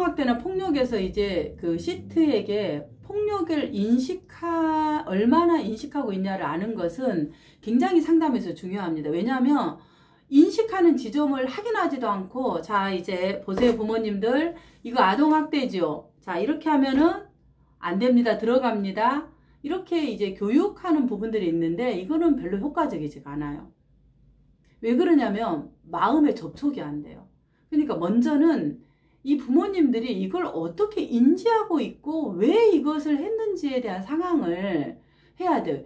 학대나 폭력에서 이제 그 시트에게 폭력을 얼마나 인식하고 있냐를 아는 것은 굉장히 상담에서 중요합니다. 왜냐하면 인식하는 지점을 확인하지도 않고, 자, 이제 보세요, 부모님들. 이거 아동학대지요. 자, 이렇게 하면은 안 됩니다. 들어갑니다. 이렇게 이제 교육하는 부분들이 있는데, 이거는 별로 효과적이지가 않아요. 왜 그러냐면, 마음의 접촉이 안 돼요. 그러니까 먼저는 이 부모님들이 이걸 어떻게 인지하고 있고, 왜 이것을 했는지에 대한 상황을 해야 돼요.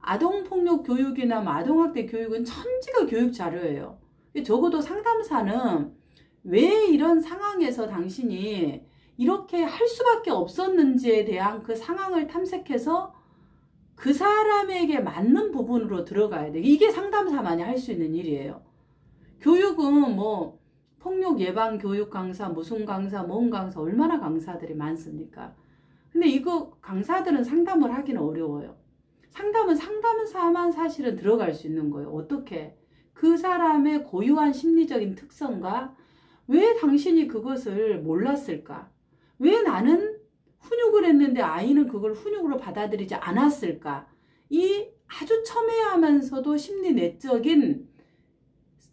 아동폭력 교육이나 아동학대 교육은 천지가 교육 자료예요. 적어도 상담사는 왜 이런 상황에서 당신이 이렇게 할 수밖에 없었는지에 대한 그 상황을 탐색해서 그 사람에게 맞는 부분으로 들어가야 돼. 이게 상담사만이 할 수 있는 일이에요. 교육은 뭐 폭력 예방 교육 강사, 무슨 강사, 뭔 강사, 얼마나 강사들이 많습니까? 근데 이거 강사들은 상담을 하기는 어려워요. 상담은 상담사만 사실은 들어갈 수 있는 거예요. 어떻게? 그 사람의 고유한 심리적인 특성과 왜 당신이 그것을 몰랐을까? 왜 나는 훈육을 했는데 아이는 그걸 훈육으로 받아들이지 않았을까? 이 아주 첨예하면서도 심리 내적인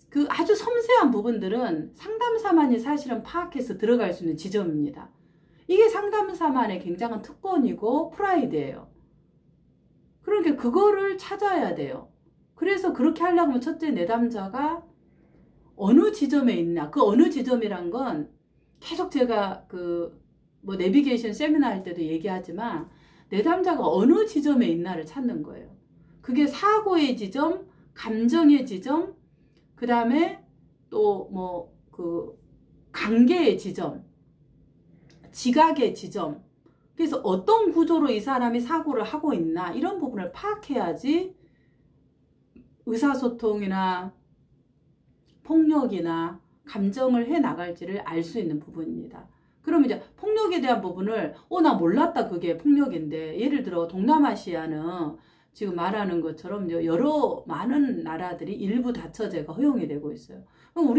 그 아주 섬세한 부분들은 상담사만이 사실은 파악해서 들어갈 수 있는 지점입니다. 이게 상담사만의 굉장한 특권이고 프라이드예요. 그러니까 그거를 찾아야 돼요. 그래서 그렇게 하려면 첫째 내담자가 어느 지점에 있나, 그 어느 지점이란 건 계속 제가 뭐 내비게이션 세미나 할 때도 얘기하지만 내담자가 어느 지점에 있나를 찾는 거예요. 그게 사고의 지점, 감정의 지점, 그 다음에 또 뭐 관계의 지점, 지각의 지점. 그래서 어떤 구조로 이 사람이 사고를 하고 있나 이런 부분을 파악해야지 의사소통이나 폭력이나 감정을 해 나갈지를 알 수 있는 부분입니다. 그러면 이제 폭력에 대한 부분을 나 몰랐다 그게 폭력인데, 예를 들어 동남아시아는 지금 말하는 것처럼 여러 많은 나라들이 일부 다처제가 허용이 되고 있어요. 그럼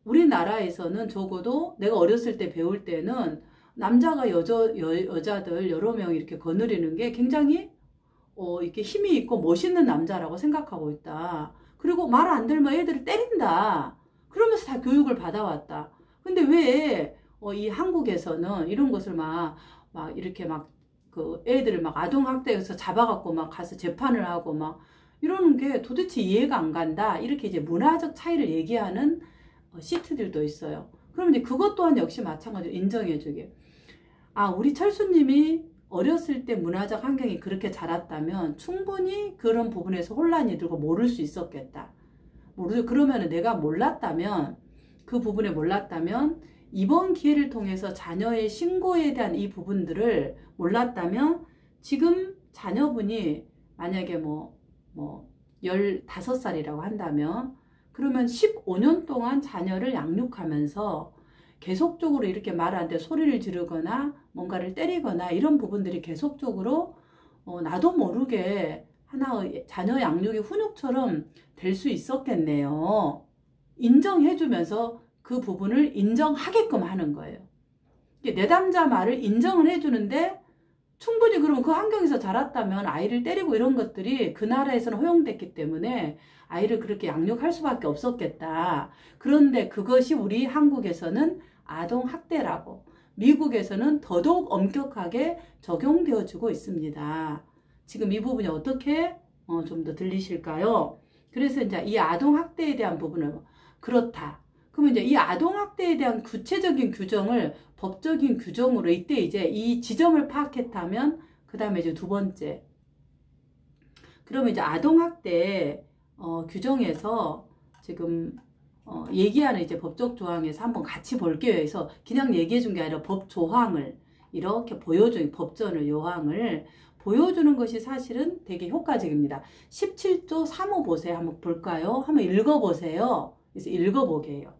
우리나라에서는 적어도 내가 어렸을 때 배울 때는 남자가 여자들 여러 명 이렇게 거느리는 게 굉장히 이렇게 힘이 있고 멋있는 남자라고 생각하고 있다. 그리고 말 안 들면 애들을 때린다. 그러면서 다 교육을 받아왔다. 근데 왜 이 한국에서는 이런 것을 막 이렇게 그 애들을 아동학대에서 잡아갖고 가서 재판을 하고 이러는 게 도대체 이해가 안 간다. 이렇게 이제 문화적 차이를 얘기하는 시트들도 있어요. 그럼 이제 그것 또한 역시 마찬가지로 인정해주게. 우리 철수님이 어렸을 때 문화적 환경이 그렇게 자랐다면 충분히 그런 부분에서 혼란이 들고 모를 수 있었겠다. 그러면 내가 몰랐다면, 그 부분에 몰랐다면, 이번 기회를 통해서 자녀의 신고에 대한 이 부분들을 몰랐다면, 지금 자녀분이 만약에 15살이라고 한다면, 그러면 15년 동안 자녀를 양육하면서 계속적으로 이렇게 말하는데 소리를 지르거나 뭔가를 때리거나 이런 부분들이 계속적으로 나도 모르게 하나의 자녀 양육의 훈육처럼 될 수 있었겠네요. 인정해주면서 그 부분을 인정하게끔 하는 거예요. 내담자 말을 인정을 해주는데, 충분히 그러면 그 환경에서 자랐다면 아이를 때리고 이런 것들이 그 나라에서는 허용됐기 때문에 아이를 그렇게 양육할 수밖에 없었겠다. 그런데 그것이 우리 한국에서는 아동학대라고, 미국에서는 더더욱 엄격하게 적용되어지고 있습니다. 지금 이 부분이 어떻게 좀 더 들리실까요? 그래서 이제 이 아동학대에 대한 부분을 그렇다. 그러면 이제 이 아동학대에 대한 구체적인 규정을 법적인 규정으로 이때 이제 이 지점을 파악했다면, 그 다음에 이제 두 번째. 그러면 이제 아동학대 규정에서 지금 얘기하는 이제 법적 조항에서 한번 같이 볼게요. 그래서 그냥 얘기해 준 게 아니라 법 조항을 이렇게 보여주는, 법전을 요항을 보여주는 것이 사실은 되게 효과적입니다. 17조 3호 보세요. 한번 볼까요? 한번 읽어보세요. 그래서 읽어보게 해요.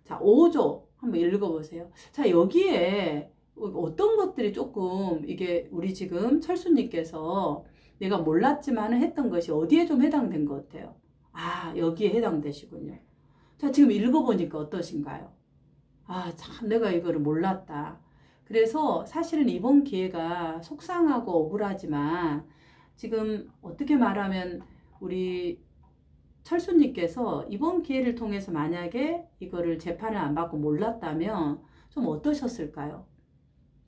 자, 5조 한번 읽어보세요. 자, 여기에 어떤 것들이 조금 이게 우리 지금 철수님께서 내가 몰랐지만 했던 것이 어디에 좀 해당된 것 같아요. 여기에 해당되시군요. 자, 지금 읽어보니까 어떠신가요? 아, 참 내가 이거를 몰랐다. 그래서 사실은 이번 기회가 속상하고 억울하지만 지금 어떻게 말하면 우리 철수님께서 이번 기회를 통해서 만약에 이거를 재판을 안 받고 몰랐다면 좀 어떠셨을까요?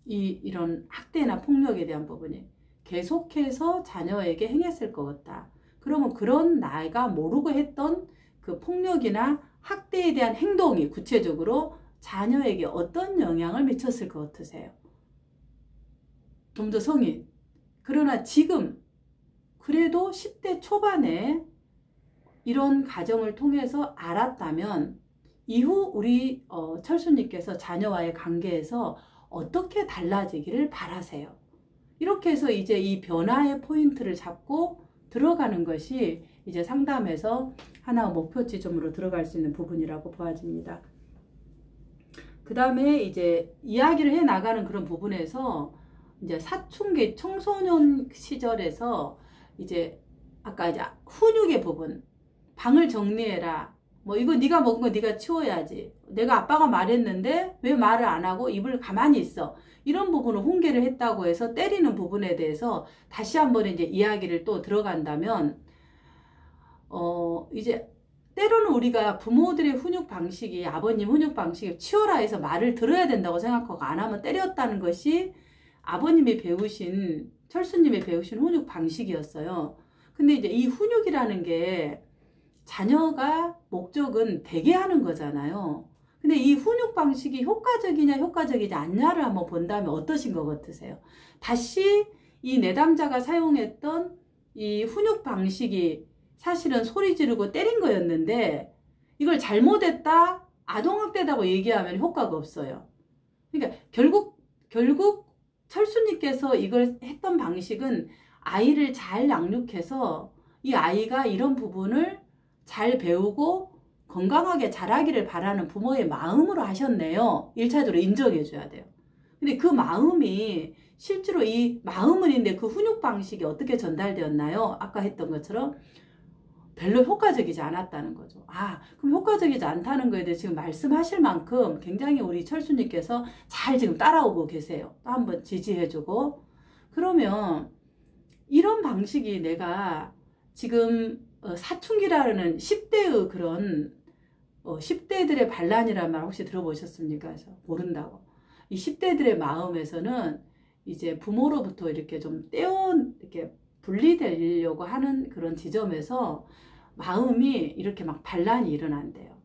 이런 학대나 폭력에 대한 부분이 계속해서 자녀에게 행했을 것 같다. 그러면 그런 나이가 모르고 했던 그 폭력이나 학대에 대한 행동이 구체적으로 자녀에게 어떤 영향을 미쳤을 것 같으세요? 좀 더 성인. 그러나 지금 그래도 10대 초반에 이런 과정을 통해서 알았다면 이후 우리 철수님께서 자녀와의 관계에서 어떻게 달라지기를 바라세요. 이렇게 해서 이제 이 변화의 포인트를 잡고 들어가는 것이 이제 상담에서 하나 목표 지점으로 들어갈 수 있는 부분이라고 보아집니다. 그 다음에 이제 이야기를 해 나가는 그런 부분에서 이제 사춘기 청소년 시절에서 이제 아까 이제 훈육의 부분, 방을 정리해라. 뭐 이거 네가 먹은 거 네가 치워야지. 내가 아빠가 말했는데 왜 말을 안 하고 입을 가만히 있어. 이런 부분을 훈계를 했다고 해서 때리는 부분에 대해서 다시 한번 이제 이야기를 또 들어간다면 이제 때로는 우리가 부모들의 훈육 방식이 아버님 훈육 방식이 치워라 해서 말을 들어야 된다고 생각하고 안 하면 때렸다는 것이 아버님이 배우신 철수님이 배우신 훈육 방식이었어요. 근데 이제 이 훈육이라는 게 자녀가 목적은 되게 하는 거잖아요. 근데 이 훈육 방식이 효과적이냐 효과적이지 않냐를 한번 본다면 어떠신 것 같으세요? 다시 이 내담자가 사용했던 이 훈육 방식이 사실은 소리 지르고 때린 거였는데 이걸 잘못했다, 아동학대다고 얘기하면 효과가 없어요. 그러니까 결국 철수님께서 이걸 했던 방식은 아이를 잘 양육해서 이 아이가 이런 부분을 잘 배우고 건강하게 자라기를 바라는 부모의 마음으로 하셨네요. 1차적으로 인정해줘야 돼요. 근데 그 마음이 실제로 이 마음은 있는데 그 훈육 방식이 어떻게 전달되었나요? 아까 했던 것처럼 별로 효과적이지 않았다는 거죠. 아, 그럼 효과적이지 않다는 거에 대해 지금 말씀하실 만큼 굉장히 우리 철수님께서 잘 지금 따라오고 계세요. 또 한번 지지해주고. 그러면 이런 방식이 내가 지금 사춘기라는 10대의 그런 10대들의 반란이라는 말 혹시 들어보셨습니까? 그래서 모른다고. 이 10대들의 마음에서는 이제 부모로부터 이렇게 좀 이렇게 분리되려고 하는 그런 지점에서 마음이 이렇게 막 반란이 일어난대요.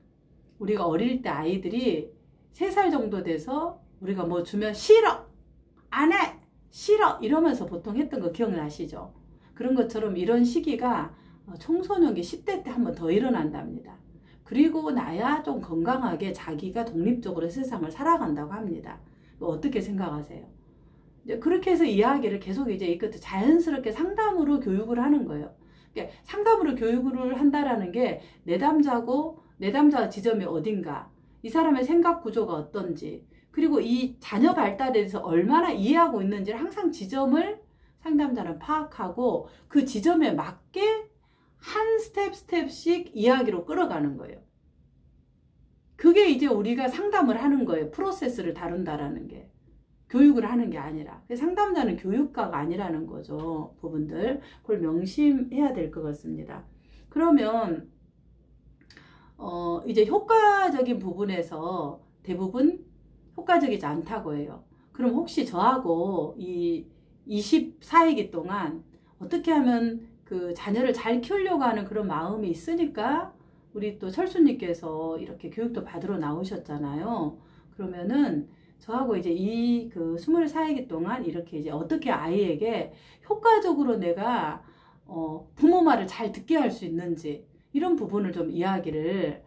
우리가 어릴 때 아이들이 3살 정도 돼서 우리가 뭐 주면 싫어! 안 해! 싫어! 이러면서 보통 했던 거 기억나시죠? 그런 것처럼 이런 시기가 청소년기 10대 때 한 번 더 일어난답니다. 그리고 나야 좀 건강하게 자기가 독립적으로 세상을 살아간다고 합니다. 어떻게 생각하세요? 그렇게 해서 이야기를 계속 이제 이것도 자연스럽게 상담으로 교육을 하는 거예요. 그러니까 상담으로 교육을 한다라는 게 내담자 지점이 어딘가, 이 사람의 생각 구조가 어떤지, 그리고 이 자녀 발달에 대해서 얼마나 이해하고 있는지를 항상 지점을 상담자는 파악하고 그 지점에 맞게 한 스텝씩 이야기로 끌어가는 거예요. 그게 이제 우리가 상담을 하는 거예요. 프로세스를 다룬다라는 게. 교육을 하는 게 아니라. 상담자는 교육가가 아니라는 거죠. 부분들. 그걸 명심해야 될 것 같습니다. 그러면 이제 효과적인 부분에서 대부분 효과적이지 않다고 해요. 그럼 혹시 저하고 이 24회기 동안 어떻게 하면 그 자녀를 잘 키우려고 하는 그런 마음이 있으니까 우리 또 철수님께서 이렇게 교육도 받으러 나오셨잖아요. 그러면은 저하고 이제 이 그 24회기 동안 이렇게 이제 어떻게 아이에게 효과적으로 내가 부모 말을 잘 듣게 할 수 있는지 이런 부분을 좀 이야기를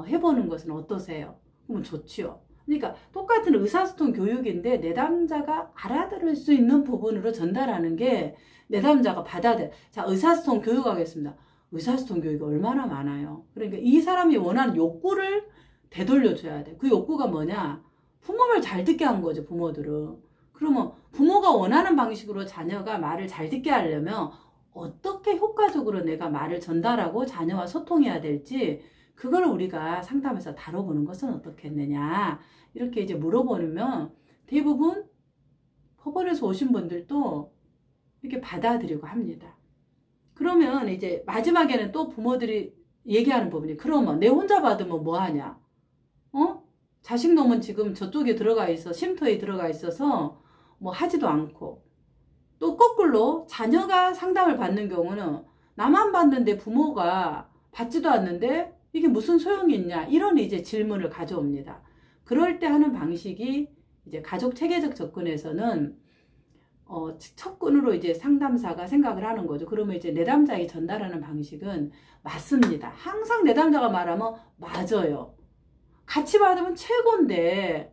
해보는 것은 어떠세요? 그러면 좋지요. 그러니까 똑같은 의사소통 교육인데 내담자가 알아들을 수 있는 부분으로 전달하는 게 내담자가 받아들여. 자, 의사소통 교육하겠습니다. 의사소통 교육이 얼마나 많아요. 그러니까 이 사람이 원하는 욕구를 되돌려줘야 돼. 그 욕구가 뭐냐? 부모 말 잘 듣게 한 거죠, 부모들은. 그러면 부모가 원하는 방식으로 자녀가 말을 잘 듣게 하려면 어떻게 효과적으로 내가 말을 전달하고 자녀와 소통해야 될지 그걸 우리가 상담에서 다뤄보는 것은 어떻겠느냐 이렇게 이제 물어보면 대부분 법원에서 오신 분들도 이렇게 받아들이고 합니다. 그러면 이제 마지막에는 또 부모들이 얘기하는 부분이 그러면 내 혼자 받으면 뭐하냐? 자식 놈은 지금 저쪽에 들어가 있어 쉼터에 들어가 있어서 뭐 하지도 않고 또 거꾸로 자녀가 상담을 받는 경우는 나만 받는데 부모가 받지도 않는데 이게 무슨 소용이 있냐 이런 이제 질문을 가져옵니다. 그럴 때 하는 방식이 이제 가족 체계적 접근에서는 척근으로 이제 상담사가 생각을 하는 거죠. 그러면 이제 내담자에게 전달하는 방식은 맞습니다. 항상 내담자가 말하면 맞아요. 같이 받으면 최고인데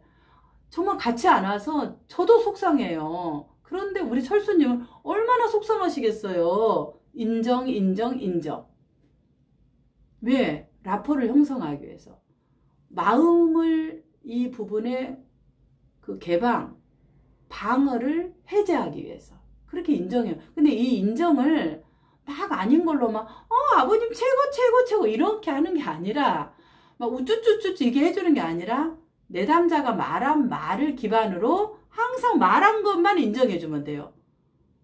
정말 같이 안 와서 저도 속상해요. 그런데 우리 철수님은 얼마나 속상하시겠어요. 인정. 왜? 라포를 형성하기 위해서. 마음을 이 부분에 그 개방, 방어를 해제하기 위해서. 그렇게 인정해요. 근데 이 인정을 막 아닌 걸로 막, 아버님 최고 이렇게 하는 게 아니라, 막 우쭈쭈쭈 이게 해주는 게 아니라, 내담자가 말한 말을 기반으로 항상 말한 것만 인정해주면 돼요.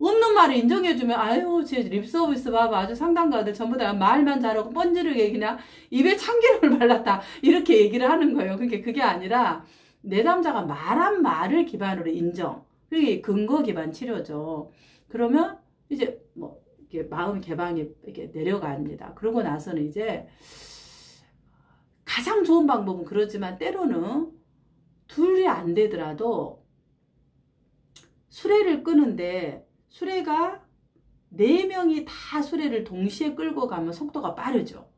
없는 말을 인정해주면 아유 제 립서비스 봐봐 아주 상담가들 전부 다 말만 잘하고 뻔지르게 그냥 입에 참기름을 발랐다 이렇게 얘기를 하는 거예요. 그게 아니라 내담자가 말한 말을 기반으로 인정. 그게 근거 기반 치료죠. 그러면 이제 뭐 이렇게 마음 개방이 이렇게 내려갑니다. 그러고 나서는 이제 가장 좋은 방법은 그렇지만 때로는 둘이 안 되더라도 수레를 끄는데 수레가 4명이 다 수레를 동시에 끌고 가면 속도가 빠르죠.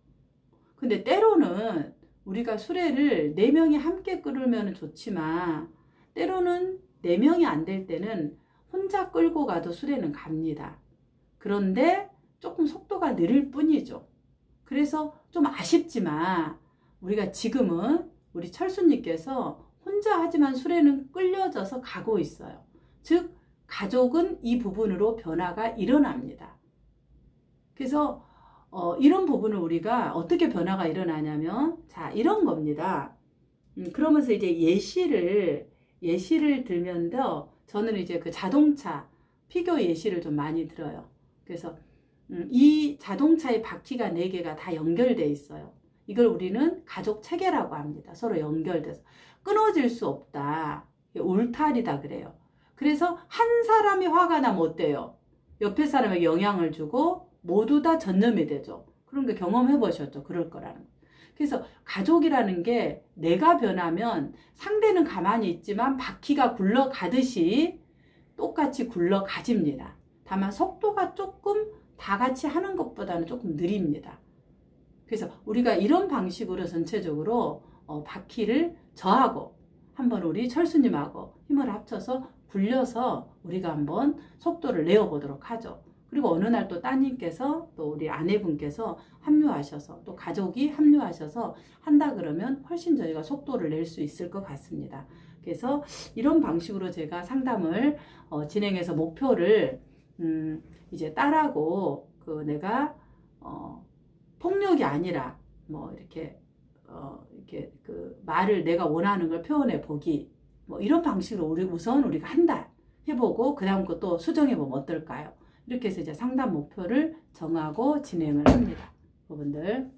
근데 때로는 우리가 수레를 4명이 함께 끌면 좋지만 때로는 4명이 안 될 때는 혼자 끌고 가도 수레는 갑니다. 그런데 조금 속도가 느릴 뿐이죠. 그래서 좀 아쉽지만 우리가 지금은 우리 철수님께서 혼자 하지만 수레는 끌려져서 가고 있어요. 즉 가족은 이 부분으로 변화가 일어납니다. 그래서 이런 부분을 우리가 어떻게 변화가 일어나냐면 자 이런 겁니다. 그러면서 이제 예시를 들면서 저는 이제 그 자동차 피겨 예시를 좀 많이 들어요. 그래서 이 자동차의 바퀴가 4개가 다 연결돼 있어요. 이걸 우리는 가족 체계라고 합니다. 서로 연결돼서 끊어질 수 없다. 울타리다 그래요. 그래서 한 사람이 화가 나면 어때요? 옆에 사람에게 영향을 주고 모두 다 전염이 되죠. 그런 거 경험해 보셨죠? 그럴 거라는 거. 그래서 가족이라는 게 내가 변하면 상대는 가만히 있지만 바퀴가 굴러가듯이 똑같이 굴러가집니다. 다만 속도가 조금 다 같이 하는 것보다는 조금 느립니다. 그래서 우리가 이런 방식으로 전체적으로 바퀴를 저하고 한번 우리 철수님하고 힘을 합쳐서 굴려서 우리가 한번 속도를 내어보도록 하죠. 그리고 어느 날 또 따님께서 또 우리 아내분께서 합류하셔서 또 가족이 합류하셔서 한다 그러면 훨씬 저희가 속도를 낼 수 있을 것 같습니다. 그래서 이런 방식으로 제가 상담을 진행해서 목표를 이제 딸하고 그 내가 폭력이 아니라 뭐 이렇게 그 말을 내가 원하는 걸 표현해 보기 뭐 이런 방식으로 우선 우리가 한 달 해보고 그 다음 거 또 수정해 보면 어떨까요? 이렇게 해서 이제 상담 목표를 정하고 진행을 합니다. 여러분들.